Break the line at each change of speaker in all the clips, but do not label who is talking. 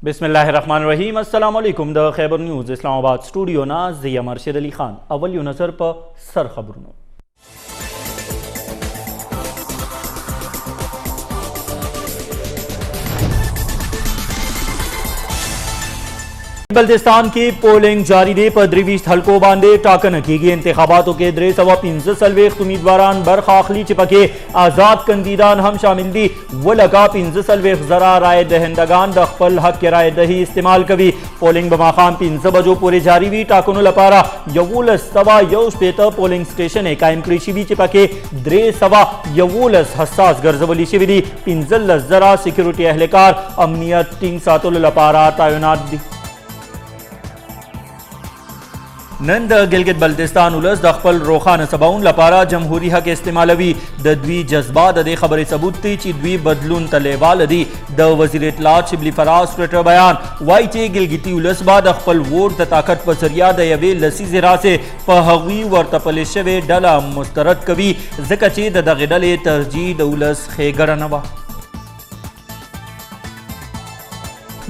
بسم اللہ الرحمن الرحیم. السلام علیکم. د خیبر نیوز اسلام آباد سٹوڈیو نا زی مرشد علی خان. اول یو نظر په سر خبرونو. بلتستان کی پولنگ جاری دے پر 23 حلقوں باندے ٹاکن کیگی. انتخاباتوں کے 345 امیدواران برخاخلی چپکے آزاد کندیدان ہم شامل دی. وہ لگا 45 ذرا رائے دہندگان دخپل حق کے رائے دہی استعمال کبھی. پولنگ بماخام 5 بجو پورے جاری بھی. ٹاکنو لپارا یولس سوا یوش پیتا پولنگ سٹیشن قائم کریشی بھی چپکے 3 حساس گرزولی شوی دی. 15 ذرا سیکیورٹی اہلکار امنیت ٹنگ ساتو لپارا تعینات دی. نند گلگت بلتستان ولس د خپل روخانه سباون لپاره جمهوری حق استعمالوي. د دوی جذبات د خبرې ثبوت دی چې دوی بدلون تلیوال دي. د وزیر اطلاعات شبلی فراز ټویټر بیان وایي چې ګلګتي ولس به د خپل ووټ د طاقت په ذریعه د یوې لسیزې راسې په هغوی ورته پلې شوې ډله مسترد کوي ځکه چې د دغې ډلې ترجیح د ولس ښېګړه نه وه.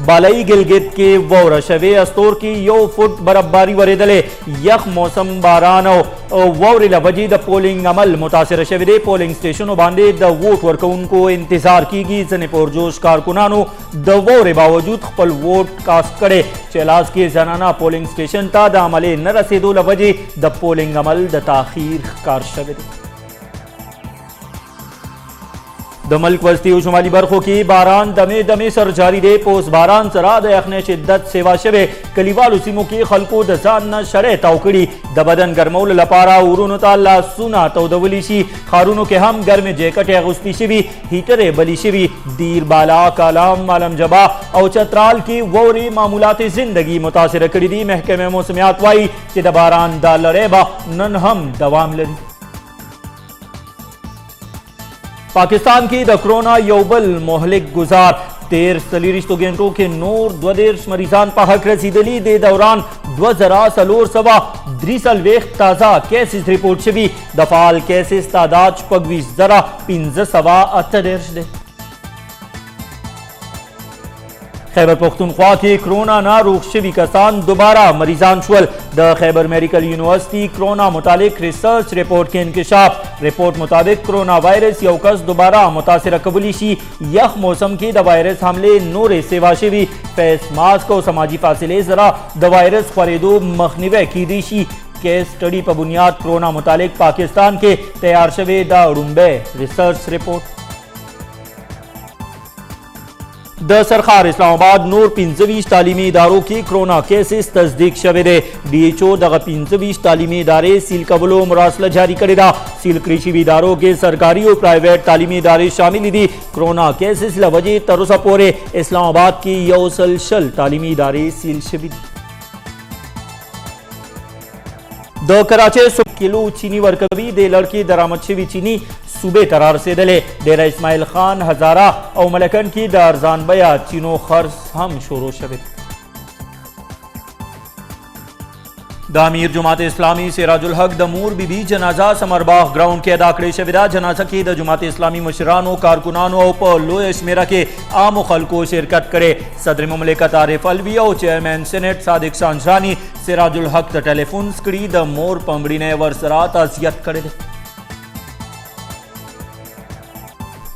بالائی گلگت کے وورا شوے استور کی 1 فٹ برفباری وریدلے. یخ موسم باران ووری لوجی د پولنگ عمل متاثر شوے دے. پولنگ سٹیشنوں باندے د ووٹ ورکون کو انتظار کیگی. زن پرجوش کارکنانو د وورے باوجود خپل ووٹ کاسٹ کڑے. چلاس کے زنانہ پولنگ سٹیشن تا د عملے نہ رسیدو لوجی د پولنگ عمل د تاخیر کار شوے دے. د ملک وسطی و شمالی برخو کی باران دمے دمے سر جاری دے. پوس باران سرا د یخنے شدت سیوا شوے. کلیوالو سیمو کی خلقو د ځان نه شړې تاوکړي. د بدن ګرمولو لپاره ورونو ته لاسونه تودولی شي. ښارونو کې هم ګرمې جیکټې اغوستي شوي. هیټرې بلی شوي. دیر بالا کالام عالم جبا او چترال کی ووري معمولات زندگی متاثر کړي دي. محکمه موسمیات وایي چې د باران دا لړۍ به نن هم دوام لري. پاکستان کی د کرونا یو بل مہلک گزار 13 گھنٹوں کے نور 2 مریضان په حق رسیدلی. د دوران 2400 تازہ کیسز رپورٹ شوی. د فعال کیسز تعداد 25,538 دے. خیبر پختونخوا کی کرونا نا روغ شوی کسان دوبارہ مریضان شول. د خیبر میڈیکل یونیورسٹی کرونا متعلق ریسرچ رپورٹ کے انکشاف. رپورٹ مطابق کرونا وائرس یو کس دوبارہ متاثر قبولی شی. یخ موسم کی د وائرس حملے نور سیوا شوی. فیس ماسک و سماجی فاصلے ذرا د وائرس خوریدو مخنیوے کی دی شی. کیس سٹڈی پر بنیاد کرونا متعلق پاکستان کے تیار شوی دا اڑمبے ریسرچ رپورٹ. د سرخار اسلام آباد نور 25 تعلیمی اداروں کی کرونا کیسز تصدیق شوے دے. ڈی ایچ او دغه 25 تعلیمی ادارے سیل کولو مراسلہ جاری کرے دا. سیل کری شوی اداروں کے سرکاری اور پرائیویٹ تعلیمی ادارے شامل دی. کرونا کیسز لوجہ ترسا پورے اسلام آباد کی 100 تعلیمی ادارے سیل شوی دی. د کراچی کلو چینی ورکوی د لڑکی درآمد شوی چینی صوبے ترار سے دلے. ڈیرہ اسماعیل خان ہزارہ او ملکن کی د ارزان بیا چینو خرص ہم شروع شوی. د امیر جماعت اسلامی سراج الحق د مور بی بی جنازہ سمرباغ گراؤنڈ کے ادا کړی شوی دا. جنازہ کی د جماعت اسلامی مشرانو کارکنانو او په لوی شمیره کې عام خلکو شرکت کرے. صدر مملکت عارف الوی او چیئرمین سینٹ صادق سانجرانی سراج الحق ته ټلیفونز کړي د مور پمړی نه ورسره تعزیت کړي.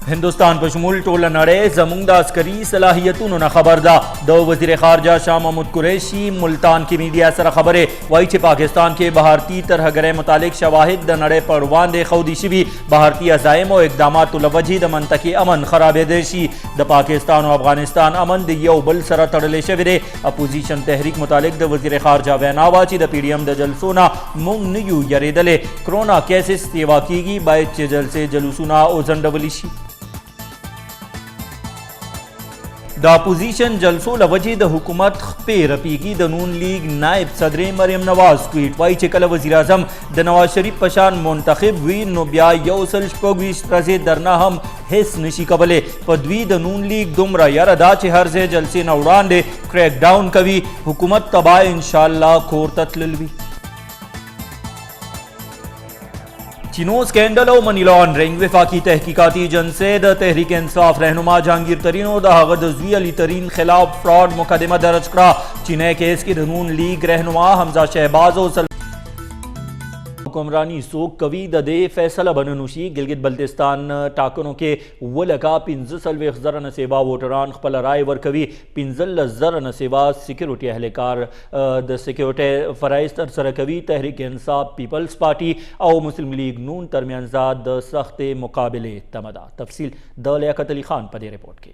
ہندوستان پر شمول ټوله نړۍ زموږ د عسکري صلاحیتونو نه خبر ده. د وزیر خارجہ شاہ محمود قریشی ملتان کی میڈیا سره خبره وایي چې پاکستان کې بھارتی ترهګرۍ متعلق شواهد د نړۍ پر وړاندې ښودل شوي. بھارتی عزایم او اقداماتو له وجې د منطقې امن خرابېدی شي. د پاکستان او افغانستان امن د یو بل سره تړلی شوی دی. اپوزیشن تحریک متعلق د وزیر خارجہ وینا وه چې د پی ډي ایم د جلسو نه موږ نه یو یریدلی. کرونا کیسز سیوا کیږي باید چې جلسې جلوسونه وځنډولی شي. د اپوزیشن جلسو لوجې د حکومت خپې رپیږي. د نون لیگ نائب صدر مریم نواز ټویټ وایي چې کله وزیر اعظم د نواز شریف پشان منتخب وي نو بیا 126 ورځې درنه هم هیڅ نشي کولی. په دوی د نون لیگ دومره یاره دا چې هر ځای جلسې نه وړاندې کریک ډاون کوي. حکومت تبا انشاءالله کور ته تلل وي. چینو سکینڈل و منی لانڈرنگ وفاقی تحقیقاتی ایجنسی د تحریک انصاف رہنما جہانگیر ترین و د هغه د زوی علی ترین خلاف فراڈ مقدمہ درج کړه. چینه کیس کې د نون لیگ رہنما حمزہ شہباز او حکمرانی سوک کوي د دې فیصله بننوشي گلگت بلتستان ټاکنو کې ولکا 15 زره نه سیوا ووټران خپل رائے ورکوي. 15 زره نه سیوا سکیورټي اهلکار د سکیورټي فرایض تر سره کوي. تحریک انصاف پیپلز پارٹی او مسلم لیگ نون ترمیان د سخت مقابله تمدا. تفصیل د لیاقت علی خان په دې رپورټ کې.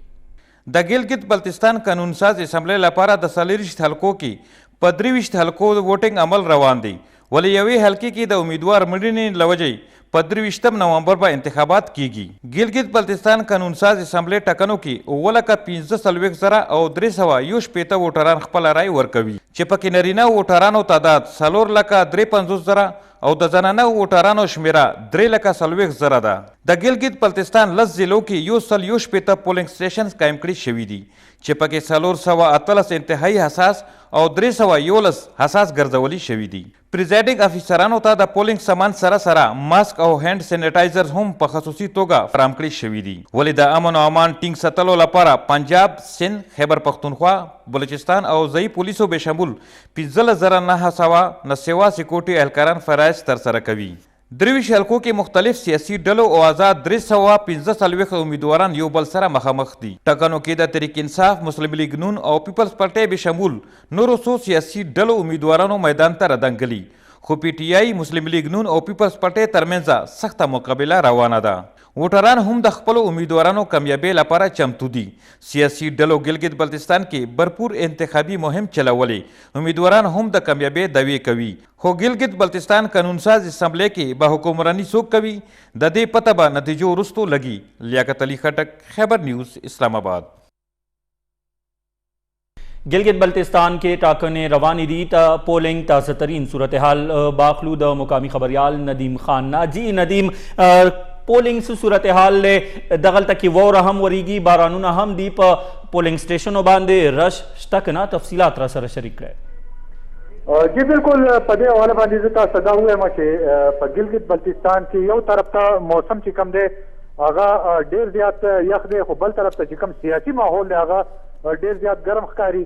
د گلگت بلتستان قانون ساز اسمبلی لپاره د 40 حلقو کې په 23 حلقو ووټینګ عمل روان دی، ولی یوې حلقې کې د امیدوار مړینې له وجې په 23 نومبر به انتخابات کیږي. گلگت بلتستان قانون ساز اسمبلی ټاکنو کې 15 زره او 361 ووټران خپل رائے ورکوي، چې پکې نارینه ووټرانو تعداد 4,53,000 او د زنانه ووټرانو شمیره 3,40,000 ده. د گلگت بلتستان 10 ضلعو کې 160 پولنګ سټیشنز قایم کړي شوي دي، چې پکې 418 انتهایی حساس او 311 حساس ګرځولي شوي دي. پریزایډینګ افیسرانو ته د پولنګ سامان سره سره ماسک او هینډ سینیټایزر هم په خصوصي توګه فراهم کړي شوي دي. ولې د امن او امان ټینګ ساتلو لپاره پنجاب، سند، خیبر پختونخوا، بلوچستان او ضعیف پولیسو به شمول 15,900 سیوا سکیورټي اهلکاران فرایض ترسره کوي. 23 حلقو کې مختلف سیاسي ډلو او آزاد 345 امیدواران یو بل سره مخامخ دي. ټاکنو کې د تحریک انصاف، مسلم لیگ نون او پیپلز پارټي به شمول نورو څو سیاسي ډلو امیدوارانو میدان ته راډنګلي، خو پی ټی آی، مسلم لیگ نون او پیپلز پارټي ترمنځ سخته مقابله روانه ده. ووټران هم د خپلو امیدوارانو کامیابۍ لپاره چمتو دي. سیاسي ډلو گلگت بلتستان کې بھرپور انتخابي مهم چلولې، امیدواران هم د کامیابۍ دعوې کوي. خو گلگت بلتستان قانون ساز اسمبلی کې به حکمرانی څوک کوي، د دې پته به نتیجو وروستو لګي. لیاقت علی خټک، خیبر نیوز، اسلام آباد.
گلگت بلتستان کے ٹاکنے روانی دی تا پولنگ تازہ ترین صورتحال باخلو د مقامی خبریال ندیم خان نا. جی ندیم، پولنگ سے صورتحال لے دغل تکی وور ہم وریگی بارانونا ہم دی پا پولنگ سٹیشنو باندے رش شتک نا تفصیلات را سر شریک رہے.
جی بالکل پدے حوالہ باندې زتا صدا ہوئے ما چې په گلگت بلتستان کې یو طرف ته موسم چې کم دی هغه ډیر زیات یخ دی، خو بل طرف ته چې کم سیاسي ماحول دی هغه ډیر زیات ګرم ښکاري.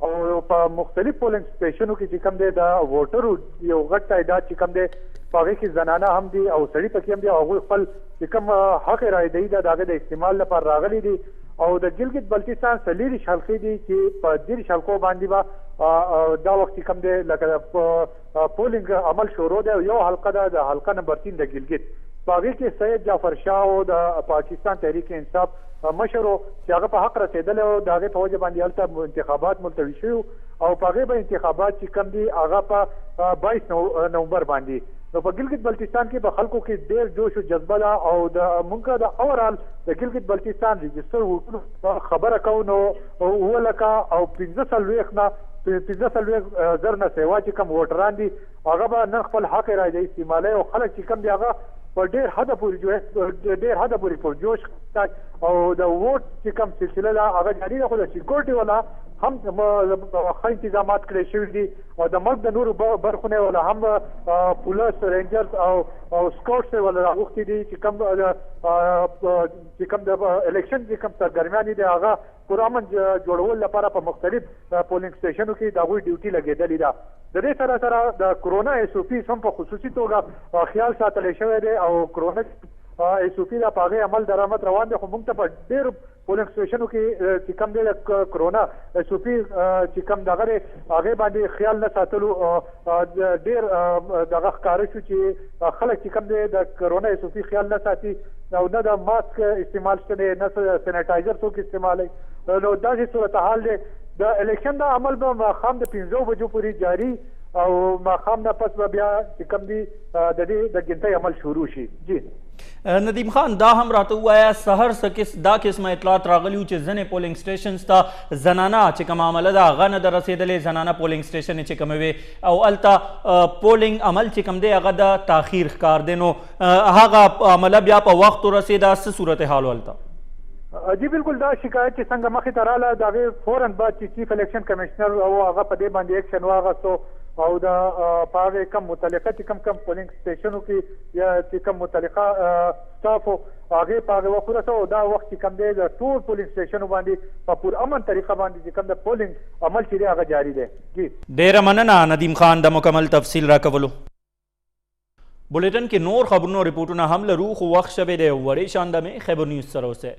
او په مختلف پولنګ سټیشنو کې چې کم دی د ووټرو یو غټ تعداد چې کم دی په هغې کې زنانه هم دي او سړي پکې هم دي، او هغوی خپل چې کوم حق رایدهي ده د هغې د استعمال لپاره راغلي دي. او د گلگت بلتستان 40 حلقې دي چې په 13 حلقو باندې به دا وخت چې کوم دی لکه پولنګ عمل شروع دی. یو حلقه ده د حلقه نمبر 3 د گلگت، په هغې کې سید جعفر شاه او د پاکستان تحریک انصاف مشر چې هغه په حق رسېدلی او د هغې په وجه باندې هلته انتخابات ملتوي شوي او په هغې به انتخابات چې کوم دي هغه په 22 نومبر باندې. نو په گلگت بلتستان کې په خلکو کې ډېر جوش او جذبه ده او د مونږ د اورال د گلگت بلتستان رجسټر ووټونو خبره کوو نو 9 او 15 نه 15 زر نه سیوا چې کوم ووټران دي هغه به نن خپل حق رایدهي استعمالوي او خلک چې کوم دي هغه په ډېر حده پورې پرجوش او د ووټ چې کوم سلسله ده هغه جاري ده، خو د سکیورټي والا هم ښه انتظامات کړی شوي دي او د ملک د نورو برخو نه والا هم پولیس، رینجرز او سکاوټس والا راغوښتي دي چې کوم د الیکشن چې کوم سرګرمیانې دي هغه پرامن جوړولو لپاره په مختلف پولنګ سټیشنو کې د هغوی ډیوټي لګېدلې ده. د دې سره سره د کرونا ایس او پیز هم په خصوصي توګه خیال ساتلی شوی دی او کرونا ایس او پی دا په هغې عمل درآمد روان دی. خو موږ ته په ډېرو پولنګ سټیشنو کې چې کوم دی د کرونا ایس او پی چې کوم دغه دی هغې باندې خیال نه ساتلو ډېر دغه ښکاره شو چې خلک چې کوم دی د کرونا ایس او پی خیال نه ساتي او نه د ماسک استعمال شته دی، نه سینیټایزر څوک استعمالوي. نو داسې صورتحال دی. د الیکشن دا عمل به ماښام د 15 بجو پورې جاري او ماښام نه پس به بیا چې کوم دي د دې د ګنتۍ عمل شروع شي. جی
ندیم خان، دا هم راته ووایه سحر دا قسمه اطلاعات راغلي وو چې ځینې پولنګ سټیشنز ته زنانه چې کومه عمله ده هغه نه ده رسېدلې، زنانه پولنګ سټیشن یې چې کومې وې او هلته پولنګ عمل چې کوم دی هغه د تاخیر ښکار دی. نو هغه عمله بیا په وخت ورسېده، څه صورتحال هلته؟
جی بالکل دا شکایت چې څنګه مخې ته رااله د هغې فوراً بعد چې چیف الیکشن کمیشنر او هغه په دې باندې ایکشن واخیستو او د په هغې کم متعلقه چې کم پولینګ سټیشنو کې یا چې کم متعلقه سټاف و هغې په هغې وخت ورسوه او دا وخت چې کم دی د ټول پولینګ سټیشنو باندې په پرامن طریقه باندې چې کم د پولینګ عمل چې دی هغه جاري دی. جی
ډیره مننه ندیم خان د مکمل تفصیل راکولو. بلیٹن کے نور خبرونو رپورٹونه هم لرو خو وخت شوی دی وړې شانده میں خیبر نیوز سره اوسئ.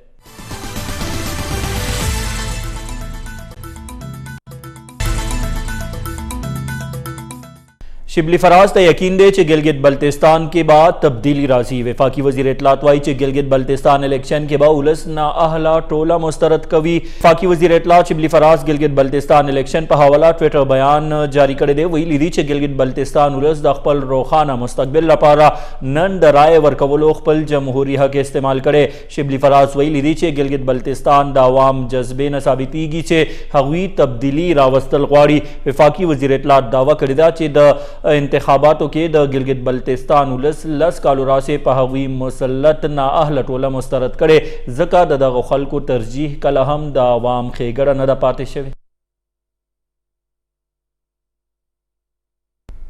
شبلی فراز ته یقین دی چې ګلګت بلتستان کې بعد تبدیلی راځي. وفاقي وزیر اطلاعات وایي چې ګلګت بلتستان الیکشن کې به ولس نا اهله ټوله مسترد کوي. وفاقي وزیر اطلاعات شبلی فراز ګلګت بلتستان الیکشن په حواله ټویټر بیان جاری کړی دی. ویلي دي چې ګلګت بلتستان ولس د خپل روښانه مستقبل لپاره نن د رایې ورکولو خپل جمهوري حق استعمال کړي. شبلی فراز ویلي دي چې ګلګت بلتستان د عوام جذبې نه ثابتېږي چې هغوی تبدیلی راوستل غواړي. وفاقي وزیر اطلاعات دعوه کړې ده چې د انتخاباتو کې د ګلګت بلتستان ولس لس کالو راسې په هغوی مسلط نااهله ټوله مسترد کړي ځکه د دغو خلکو ترجیح کله هم د عوام ښېګړه نه ده پاتې شوې.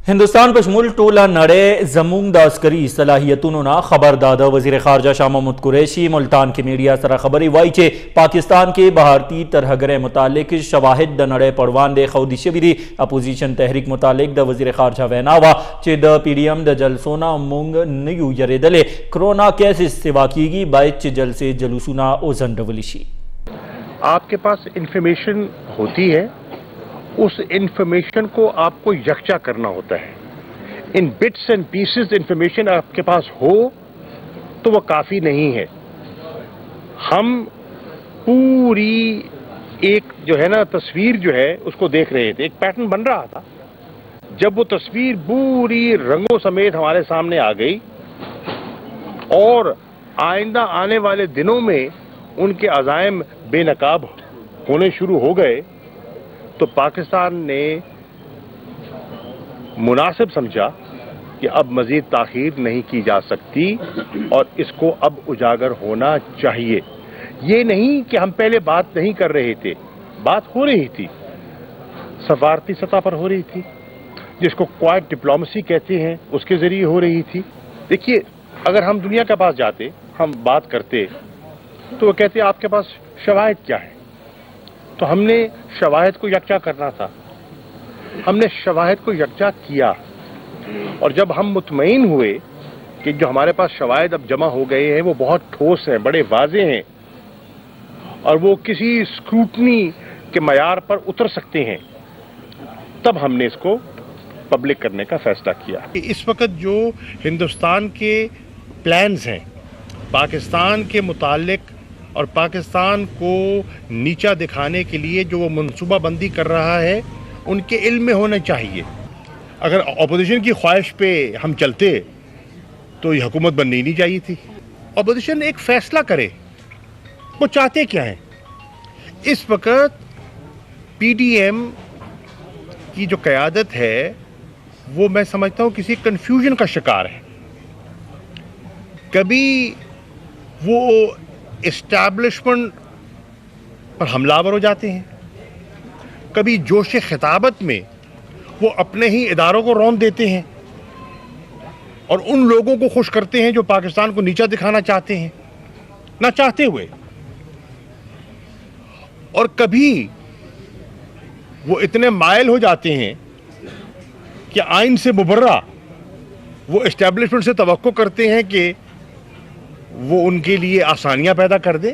ہندوستان په شمول ټوله نړۍ زموږ د عسکري صلاحیتونو نه خبردار ده. وزیر خارجه شاه محمود قریشي ملتان کې میډیا سره خبرې وایي چې پاکستان کې بھارتی ترهګرۍ متعلق شواهد د نړۍ پر وړاندې ښودل شوي دي. اپوزیشن تحریک متعلق د وزیر خارجه وینا وه چې د پی ډي ایم د جلسو نه موږ نه یو یریدلې. کرونا کیسې استوا کیږي باید چې جلسې جلوسونه وځنډولی شي.
آپ کے پاس انفارمیشن ہوتی ہے، اس انفارمیشن کو آپ کو یکجا کرنا ہوتا ہے. ان بٹس اینڈ پیسز انفارمیشن آپ کے پاس ہو تو وہ کافی نہیں ہے. ہم پوری ایک جو ہے نا تصویر جو ہے اس کو دیکھ رہے تھے، ایک پیٹرن بن رہا تھا. جب وہ تصویر پوری رنگوں سمیت ہمارے سامنے آ گئی اور آئندہ آنے والے دنوں میں ان کے عزائم بے نقاب ہونے شروع ہو گئے تو پاکستان نے مناسب سمجھا کہ اب مزید تاخیر نہیں کی جا سکتی اور اس کو اب اجاگر ہونا چاہیے. یہ نہیں کہ ہم پہلے بات نہیں کر رہے تھے، بات ہو رہی تھی، سفارتی سطح پر ہو رہی تھی، جس کو کوائٹ ڈپلومیسی کہتے ہیں اس کے ذریعے ہو رہی تھی. دیکھیے اگر ہم دنیا کے پاس جاتے ہم بات کرتے تو وہ کہتے آپ کے پاس شواہد کیا ہے. تو ہم نے شواہد کو یکجا کرنا تھا، ہم نے شواہد کو یکجا کیا اور جب ہم مطمئن ہوئے کہ جو ہمارے پاس شواہد اب جمع ہو گئے ہیں وہ بہت ٹھوس ہیں، بڑے واضح ہیں اور وہ کسی اسکروٹنی کے معیار پر اتر سکتے ہیں، تب ہم نے اس کو پبلک کرنے کا فیصلہ کیا. اس وقت جو ہندوستان کے پلانز ہیں پاکستان کے متعلق اور پاکستان کو نیچا دکھانے کے لیے جو وہ منصوبہ بندی کر رہا ہے ان کے علم میں ہونا چاہیے. اگر اپوزیشن کی خواہش پہ ہم چلتے تو یہ حکومت بننی نہیں چاہیے تھی. اپوزیشن ایک فیصلہ کرے وہ چاہتے کیا ہیں. اس وقت پی ڈی ایم کی جو قیادت ہے وہ میں سمجھتا ہوں کسی کنفیوژن کا شکار ہے. کبھی وہ اسٹیبلشمنٹ پر حملہ آور ہو جاتے ہیں، کبھی جوش خطابت میں وہ اپنے ہی اداروں کو رون دیتے ہیں اور ان لوگوں کو خوش کرتے ہیں جو پاکستان کو نیچا دکھانا چاہتے ہیں نہ چاہتے ہوئے، اور کبھی وہ اتنے مائل ہو جاتے ہیں کہ آئین سے مبرہ وہ اسٹیبلشمنٹ سے توقع کرتے ہیں کہ وہ ان کے لیے آسانیاں پیدا کر دے.